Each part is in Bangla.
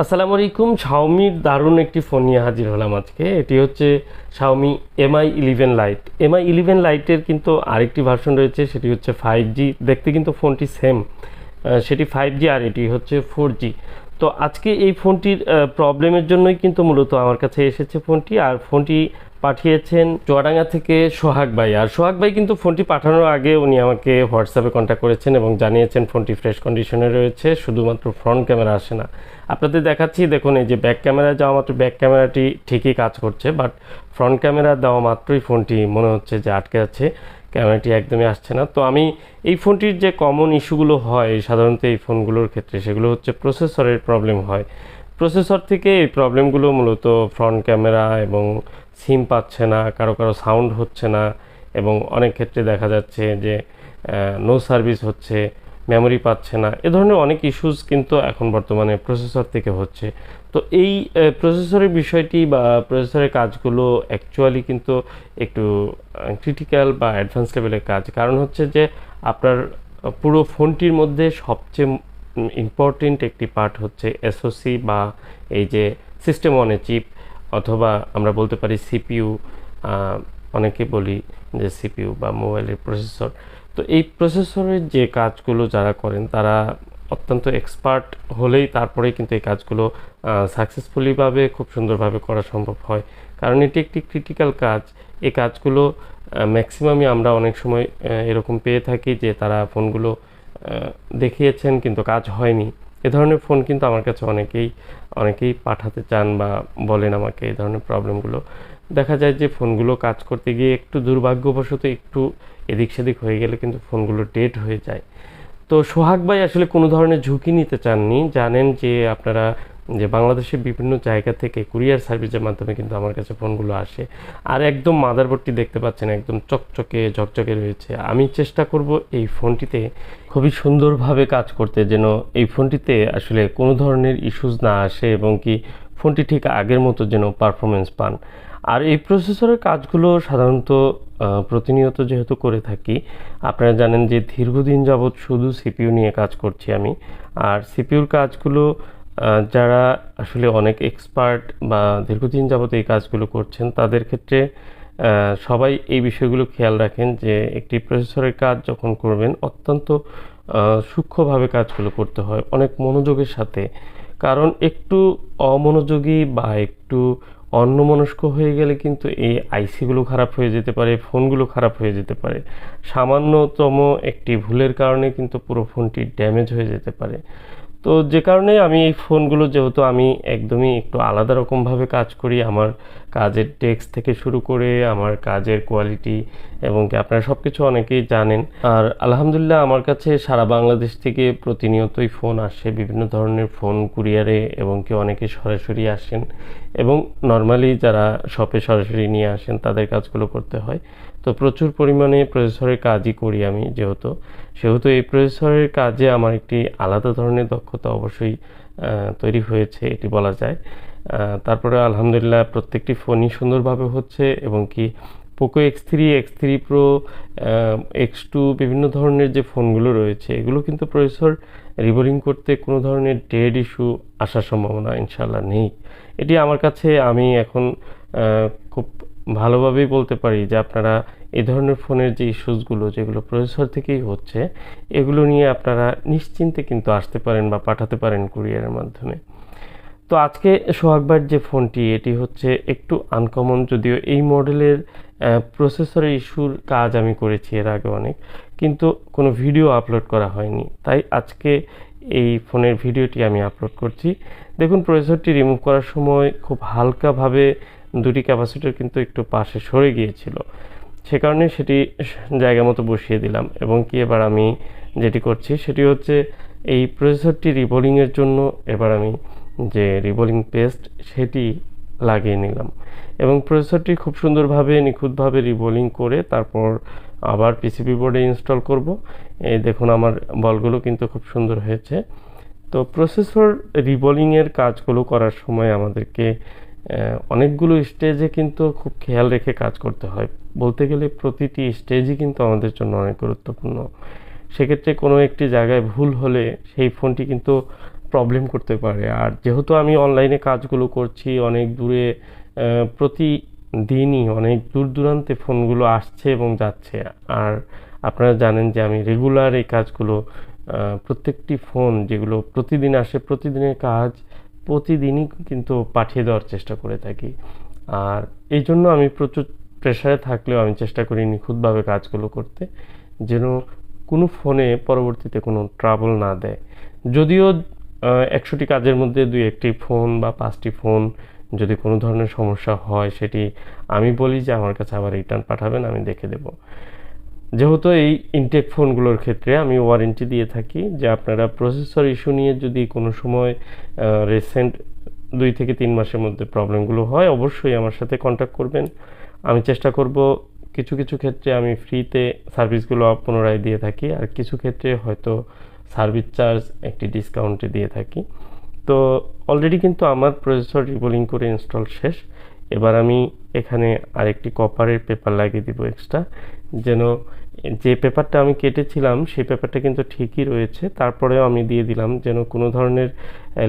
আসসালামু আলাইকুম। শাওমির দারুণ একটি ফোন নিয়ে হাজির হলাম আজকে। এটি হচ্ছে শাওমি Mi 11 লাইট। Mi 11 লাইটের কিন্তু আরেকটি ভার্সন রয়েছে, সেটি হচ্ছে 5G। দেখতে কিন্তু ফোনটি সেম, সেটি 5G আর এটি হচ্ছে 4G। তো আজকে এই ফোনটির প্রবলেমের জন্যই কিন্তু মূলত আমার কাছে এসেছে ফোনটি, আর ফোনটি পাঠিয়েছেন চুয়াডাঙ্গা থেকে সোহাগ ভাই। আর সোহাগ ভাই কিন্তু ফোনটি পাঠানোর আগে উনি আমাকে হোয়াটসঅ্যাপে কন্ট্যাক্ট করেছেন এবং জানিয়েছেন ফোনটি ফ্রেশ কন্ডিশনে রয়েছে, শুধুমাত্র ফ্রন্ট ক্যামেরা আসে না। আপনাদের দেখাচ্ছি, দেখুন এই যে ব্যাক ক্যামেরা যাওয়া মাত্র ব্যাক ক্যামেরাটি ঠিকই কাজ করছে, বাট ফ্রন্ট ক্যামেরা দেওয়া মাত্রই ফোনটি মনে হচ্ছে যে আটকে আছে, ক্যামেরাটি একদমই আসছে না। তো আমি এই ফোনটির যে কমন ইস্যুগুলো হয় সাধারণত এই ফোনগুলোর ক্ষেত্রে, সেগুলো হচ্ছে প্রসেসরের প্রবলেম হয়। প্রসেসর থেকে এই প্রবলেমগুলো মূলত ফ্রন্ট ক্যামেরা এবং সিম পাচ্ছে না, কারো কারো সাউন্ড হচ্ছে না, এবং অনেক ক্ষেত্রে দেখা যাচ্ছে যে নো সার্ভিস হচ্ছে, মেমোরি পাচ্ছে না। এ ধরনের অনেক ইস্যুস কিন্তু এখন বর্তমানে প্রসেসর থেকে হচ্ছে। তো এই প্রসেসরের বিষয়টি বা প্রসেসরের কাজগুলো অ্যাকচুয়ালি কিন্তু একটু ক্রিটিক্যাল বা অ্যাডভান্স লেভেলের কাজ। কারণ হচ্ছে যে আপনার পুরো ফোনটির মধ্যে সবচেয়ে ইম্পর্টেন্ট একটি পার্ট হচ্ছে এসওসি বা এই যে সিস্টেম অন এ চিপ, অথবা আমরা বলতে পারি সিপিইউ, অনেকে বলি যে সিপিইউ বা মোবাইলের প্রসেসর। তো এই প্রসেসরের যে কাজগুলো যারা করেন তারা অত্যন্ত এক্সপার্ট হলেই তারপরেই কিন্তু এই কাজগুলো সাকসেসফুলিভাবে খুব সুন্দরভাবে করা সম্ভব হয়, কারণ এটি একটি ক্রিটিক্যাল কাজ। এই কাজগুলো ম্যাক্সিমামই আমরা অনেক সময় এরকম পেয়ে থাকি যে তারা ফোনগুলো দেখিয়েছেন কিন্তু কাজ হয়নি। এ ধরনের ফোন কিন্তু আমার কাছে অনেকেই পাঠাতে চান বা বলেন আমাকে এই ধরনের প্রবলেমগুলো। দেখা যায় যে ফোনগুলো কাজ করতে গিয়ে একটু দুর্ভাগ্যবশত একটু এদিক সেদিক হয়ে গেলে কিন্তু ফোনগুলো ডেড হয়ে যায়। তো সোহাগ ভাই আসলে কোনো ধরনের ঝুঁকি নিতে চাননি। জানেন যে আপনারা যে বাংলাদেশের বিভিন্ন জায়গা থেকে কুরিয়ার সার্ভিসের মাধ্যমে কিন্তু আমার কাছে ফোনগুলো আসে, আর একদম মাদারবোর্ডটি দেখতে পাচ্ছেন একদম চকচকে ঝকঝকে রয়েছে। আমি চেষ্টা করব এই ফোনটিতে খুবই সুন্দরভাবে কাজ করতে, যেন এই ফোনটিতে আসলে কোনো ধরনের ইস্যুস না আসে এবং কি ফোনটি ঠিক আগের মতো যেন পারফরমেন্স পান। আর এই প্রসেসরের কাজগুলো সাধারণত প্রতিনিয়ত যেহেতু করে থাকি, আপনারা জানেন যে দীর্ঘদিন যাবৎ শুধু সিপিইউ নিয়ে কাজ করছি আমি। আর সিপিইউর কাজগুলো যারা আসলে অনেক এক্সপার্ট বা দীর্ঘদিন যাবৎ এই কাজগুলো করছেন তাদের ক্ষেত্রে সবাই এই বিষয়গুলো খেয়াল রাখেন যে একটি প্রসেসরের কাজ যখন করবেন অত্যন্ত সূক্ষ্মভাবে কাজগুলো করতে হয়, অনেক মনোযোগের সাথে। কারণ একটু অমনোযোগী বা একটু অন্যমনস্ক হয়ে গেলে কিন্তু এই আইসিগুলো খারাপ হয়ে যেতে পারে, ফোনগুলো খারাপ হয়ে যেতে পারে। সামান্যতম একটি ভুলের কারণে কিন্তু পুরো ফোনটি ড্যামেজ হয়ে যেতে পারে। তো যে কারণে আমি এই ফোনগুলো, যেহেতু আমি একদমই একটু আলাদা রকমভাবে কাজ করি, আমার কাজের টেক্সট থেকে শুরু করে আমার কাজের কোয়ালিটি এবং কি আপনারা সব কিছু অনেকেই জানেন। আর আলহামদুলিল্লাহ আমার কাছে সারা বাংলাদেশ থেকে প্রতিনিয়তই ফোন আসে, বিভিন্ন ধরনের ফোন কুরিয়ারে, এবং কি অনেকে সরাসরি আসেন, এবং নর্মালি যারা শপে সরাসরি নিয়ে আসেন তাদের কাজগুলো করতে হয়। তো প্রচুর পরিমাণে প্রসেসরের কাজই করি আমি, সেহেতু এই প্রসেসরের কাজে আমার একটি আলাদা ধরনের দক্ষতা অবশ্যই তৈরি হয়েছে, এটি বলা যায়। তারপরে আলহামদুলিল্লাহ প্রত্যেকটি ফোনই সুন্দরভাবে হচ্ছে, এবং কি পোকো X3 প্রো, X2 বিভিন্ন ধরনের যে ফোনগুলো রয়েছে এগুলো কিন্তু প্রসেসর রিবোলিং করতে কোনো ধরনের ডেড ইস্যু আসার সম্ভাবনা ইনশাল্লাহ নেই। এটি আমার কাছে, আমি এখন খুব ভালোভাবেই বলতে পারি যে আপনারা এই ধরনের ফোনের যে ইস্যুসগুলো যেগুলো প্রসেসর থেকেই হচ্ছে, এগুলো নিয়ে আপনারা নিশ্চিন্তে কিন্তু আসতে পারেন বা পাঠাতে পারেন কুরিয়ারের মাধ্যমে। তো আজকে সোহাগ ভাইয়ের যে ফোনটি, এটি হচ্ছে একটু আনকমন, যদিও এই মডেলের প্রসেসরের ইস্যুর কাজ আমি করেছি এর আগে অনেক, কিন্তু কোনো ভিডিও আপলোড করা হয়নি, তাই আজকে এই ফোনের ভিডিওটি আমি আপলোড করছি। দেখুন প্রসেসরটি রিমুভ করার সময় খুব হালকাভাবে দুটি ক্যাপাসিটর কিন্তু একটু পাশে সরে গিয়েছিল, সে কারণে সেটি জায়গা মতো বসিয়ে দিলাম। এবং কি এবার আমি যেটি করছি সেটি হচ্ছে এই প্রসেসরটি রিবোলিংয়ের জন্য এবার আমি যে রিবোলিং পেস্ট সেটি লাগিয়ে নিলাম, এবং প্রসেসরটি খুব সুন্দরভাবে নিখুঁতভাবে রিবোলিং করে তারপর আবার পিসিবি বোর্ডে ইনস্টল করব। এই দেখুন আমার বলগুলো কিন্তু খুব সুন্দর হয়েছে। তো প্রসেসর রিবোলিংয়ের কাজগুলো করার সময় আমাদেরকে অনেকগুলো স্টেজে কিন্তু খুব খেয়াল রেখে কাজ করতে হয়। বলতে গেলে প্রতিটি স্টেজই কিন্তু আমাদের জন্য অনেক গুরুত্বপূর্ণ। সেক্ষেত্রে কোনো একটি জায়গায় ভুল হলে সেই ফোনটি কিন্তু প্রবলেম করতে পারে। আর যেহেতু আমি অনলাইনে কাজগুলো করছি অনেক দূরে, প্রতিদিনই অনেক দূর দূরান্তে ফোনগুলো আসছে এবং যাচ্ছে। আর আপনারা জানেন যে আমি রেগুলার এই কাজগুলো, প্রত্যেকটি ফোন যেগুলো প্রতিদিন আসে প্রতিদিনের কাজ প্রতিদিনই কিন্তু পাঠিয়ে দেওয়ার চেষ্টা করে থাকি। আর এই জন্য আমি প্রচুর প্রেশারে থাকলেও আমি চেষ্টা করি নিখুঁতভাবে কাজগুলো করতে, যেন কোনো ফোনে পরবর্তীতে কোনো ট্রাবল না দেয়। যদিও 100টি কাজের মধ্যে 2-1টি ফোন বা 5টি ফোন যদি কোনো ধরনের সমস্যা হয়, সেটি আমি বলি যে আমার কাছে আবার রিটার্ন পাঠাবেন, আমি দেখে দেব। যেহেতু এই ইনটেক ফোনগুলোর ক্ষেত্রে আমি ওয়ারেন্টি দিয়ে থাকি যে আপনারা প্রসেসর ইস্যু নিয়ে যদি কোনো সময় রিসেন্ট 2 থেকে 3 মাসের মধ্যে প্রবলেমগুলো হয়, অবশ্যই আমার সাথে কন্ট্যাক্ট করবেন। আমি চেষ্টা করব, কিছু কিছু ক্ষেত্রে আমি ফ্রিতে সার্ভিসগুলো পুনরায় দিয়ে থাকি, আর কিছু ক্ষেত্রে হয়তো সার্ভিস চার্জ একটি ডিসকাউন্টে দিয়ে থাকি। তো অলরেডি কিন্তু আমার প্রসেসর রিবোলিং করে ইনস্টল শেষ। এবার আমি এখানে আরেকটি কপারের পেপার লাগিয়ে দিব এক্সট্রা, যেন যে পেপারটা আমি কেটেছিলাম সেই পেপারটা কিন্তু ঠিকই রয়েছে, তারপরেও আমি দিয়ে দিলাম যেন কোনো ধরনের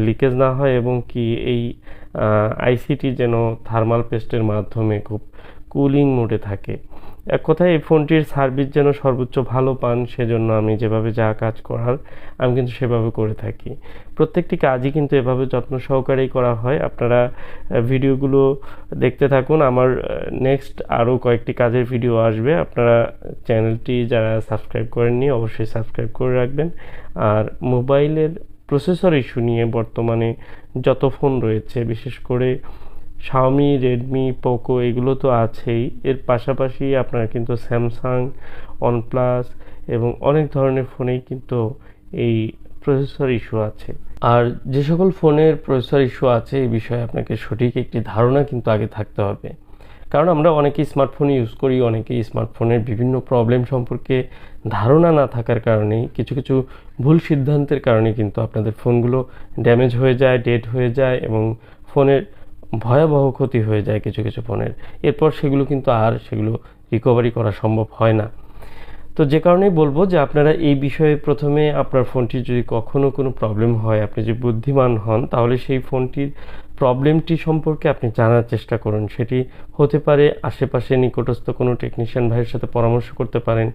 লিকেজ না হয়, এবং কি এই আইসিটি যেন থার্মাল পেস্টের মাধ্যমে খুব কুলিং মোডে থাকে। এক কথায় এই ফোনটির সার্ভিস যেন সর্বোচ্চ ভালো পান, সেজন্য আমি যেভাবে যা কাজ করার আমি কিন্তু সেভাবে করে থাকি। প্রত্যেকটি কাজই কিন্তু এভাবে যত্ন সহকারেই করা হয়। আপনারা ভিডিওগুলো দেখতে থাকুন, আমার নেক্সট আরও কয়েকটি কাজের ভিডিও আসবে। আপনারা চ্যানেলটি যারা সাবস্ক্রাইব করেননি অবশ্যই সাবস্ক্রাইব করে রাখবেন। আর মোবাইলের প্রসেসর ইস্যু নিয়ে বর্তমানে যত ফোন রয়েছে, বিশেষ করে শাওমি, রেডমি, পোকো এগুলো তো আছেই, এর পাশাপাশি আপনারা কিন্তু স্যামসাং, ওয়ানপ্লাস এবং অনেক ধরনের ফোনেই কিন্তু এই প্রসেসর ইস্যু আছে। আর যে সকল ফোনের প্রসেসর ইস্যু আছে এই বিষয়ে আপনাকে সঠিক একটি ধারণা কিন্তু আগে থাকতে হবে, কারণ আমরা অনেকেই স্মার্টফোন ইউজ করি, অনেকেই স্মার্টফোনের বিভিন্ন প্রবলেম সম্পর্কে ধারণা না থাকার কারণেই কিছু কিছু ভুল সিদ্ধান্তের কারণে কিন্তু আপনাদের ফোনগুলো ড্যামেজ হয়ে যায়, ডেড হয়ে যায়, এবং ফোনের ভয়াবহ ক্ষতি হয়ে যায় কিছু কিছু ফোনের। এরপর সেগুলো কিন্তু আর রিকভারি করা সম্ভব হয় না। তো যে কারণেই বলবো যে আপনারা এই বিষয়ে প্রথমে আপনার ফোনটির যদি কখনো কোনো প্রবলেম হয়, আপনি যদি বুদ্ধিমান হন, তাহলে সেই ফোনটির প্রবলেমটি সম্পর্কে আপনি জানার চেষ্টা করুন। সেটি হতে পারে আশেপাশে নিকটস্থ কোনো টেকনিশিয়ান ভাইয়ের সাথে পরামর্শ করতে পারেন,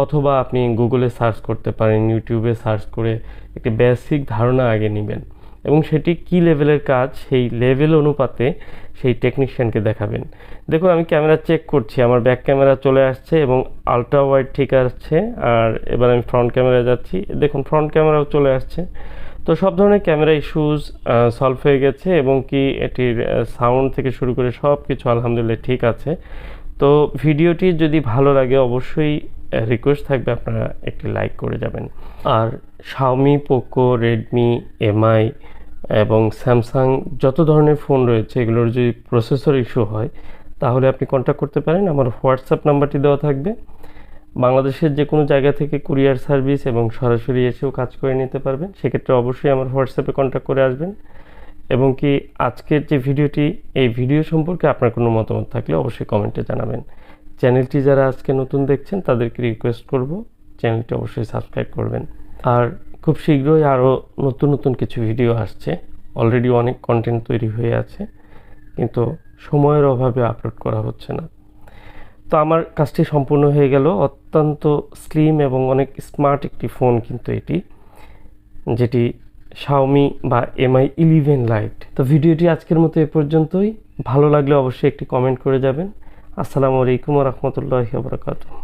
অথবা আপনি গুগলে সার্চ করতে পারেন, ইউটিউবে সার্চ করে একটি বেসিক ধারণা আগে নেবেন, এবং সেটি কী লেভেলের কাজ সেই লেভেল অনুপাতে সেই টেকনিশিয়ানকে দেখাবেন। দেখুন, আমি ক্যামেরা চেক করছি, আমার ব্যাক ক্যামেরা চলে আসছে এবং আলট্রা ওয়াইড ঠিক আছে। আর এবার আমি ফ্রন্ট ক্যামেরা যাচ্ছি, দেখুন ফ্রন্ট ক্যামেরাও চলে আসছে। তো সব ধরনের ক্যামেরা ইস্যুজ সলভ হয়ে গেছে, এবং কি এটির সাউন্ড থেকে শুরু করে সব কিছু আলহামদুলিল্লাহ ঠিক আছে। তো ভিডিওটি যদি ভালো লাগে অবশ্যই রিকোয়েস্ট থাকবে আপনারা একটি লাইক করে যাবেন। আর শাওমি, পোকো, রেডমি, এমআই এবং স্যামসাং যত ধরনের ফোন রয়েছে এগুলোর যদি প্রসেসর ইস্যু হয়, তাহলে আপনি কন্ট্যাক্ট করতে পারেন। আমার হোয়াটসঅ্যাপ নাম্বারটি দেওয়া থাকবে। বাংলাদেশের যে কোনো জায়গা থেকে কুরিয়ার সার্ভিস এবং সরাসরি এসেও কাজ করে নিতে পারবেন। সেক্ষেত্রে অবশ্যই আমার হোয়াটসঅ্যাপে কন্ট্যাক্ট করে আসবেন। এবং কি আজকের যে ভিডিওটি, এই ভিডিও সম্পর্কে আপনার কোনো মতামত থাকলে অবশ্যই কমেন্টে জানাবেন। চ্যানেলটি যারা আজকে নতুন দেখছেন তাদেরকে রিকোয়েস্ট করব চ্যানেলটি অবশ্যই সাবস্ক্রাইব করবেন। আর খুব শীঘ্রই আরও নতুন নতুন কিছু ভিডিও আসছে। অলরেডি অনেক কন্টেন্ট তৈরি হয়ে আছে, কিন্তু সময়ের অভাবে আপলোড করা হচ্ছে না। তো আমার কাজটি সম্পূর্ণ হয়ে গেল। অত্যন্ত স্লিম এবং অনেক স্মার্ট একটি ফোন কিন্তু এটি, যেটি শাওমি বা Mi11 Lite। তো ভিডিওটি আজকের মতো এ পর্যন্তই। ভালো লাগলে অবশ্যই একটি কমেন্ট করে যাবেন। আসসালামু আলাইকুম ওয়া রাহমাতুল্লাহি ওয়া বারাকাতুহু।